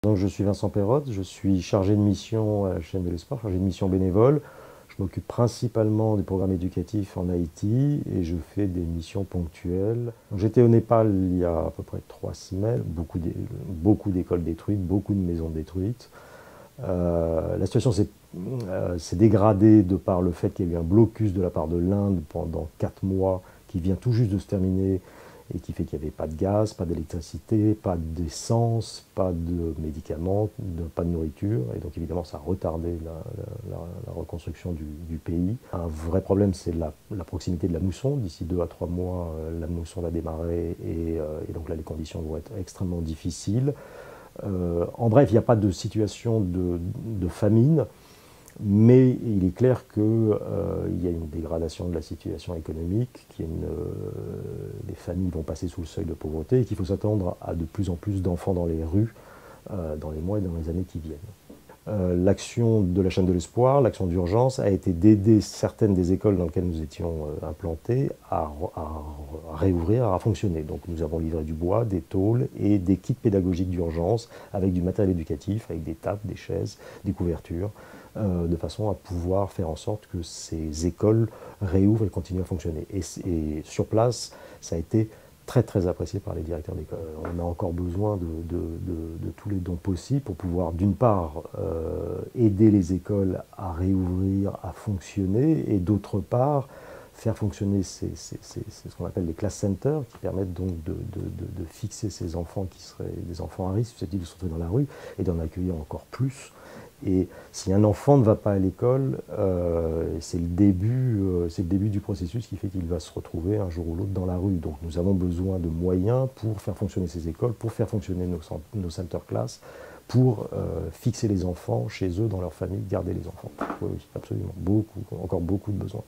Donc, je suis Vincent Perrotte, je suis chargé de mission à la chaîne de l'Espoir, chargé de mission bénévole. Je m'occupe principalement des programmes éducatifs en Haïti et je fais des missions ponctuelles. J'étais au Népal il y a à peu près 3 semaines, beaucoup d'écoles détruites, beaucoup de maisons détruites. La situation s'est dégradée de par le fait qu'il y a eu un blocus de la part de l'Inde pendant 4 mois qui vient tout juste de se terminer et qui fait qu'il n'y avait pas de gaz, pas d'électricité, pas d'essence, pas de médicaments, pas de nourriture. Et donc évidemment, ça a retardé la reconstruction du pays. Un vrai problème, c'est la proximité de la mousson. D'ici 2 à 3 mois, la mousson va démarrer et donc là, les conditions vont être extrêmement difficiles. En bref, il n'y a pas de situation de famine. Mais il est clair qu'il y a une dégradation de la situation économique, les familles vont passer sous le seuil de pauvreté et qu'il faut s'attendre à de plus en plus d'enfants dans les rues dans les mois et dans les années qui viennent. L'action de la chaîne de l'Espoir, l'action d'urgence, a été d'aider certaines des écoles dans lesquelles nous étions implantés à réouvrir, à fonctionner. Donc nous avons livré du bois, des tôles et des kits pédagogiques d'urgence avec du matériel éducatif, avec des tables, des chaises, des couvertures, de façon à pouvoir faire en sorte que ces écoles réouvrent et continuent à fonctionner. Et sur place, ça a été très apprécié par les directeurs d'école. On a encore besoin de tous les dons possibles pour pouvoir, d'une part, aider les écoles à réouvrir, à fonctionner, et d'autre part, faire fonctionner ce qu'on appelle les class centers, qui permettent donc de fixer ces enfants qui seraient des enfants à risque, susceptibles de se retrouver dans la rue, et d'en accueillir encore plus. Et si un enfant ne va pas à l'école, c'est le début du processus qui fait qu'il va se retrouver un jour ou l'autre dans la rue. Donc nous avons besoin de moyens pour faire fonctionner ces écoles, pour faire fonctionner nos center class, pour fixer les enfants chez eux, dans leur famille, garder les enfants. Oui, absolument. Encore beaucoup de besoins.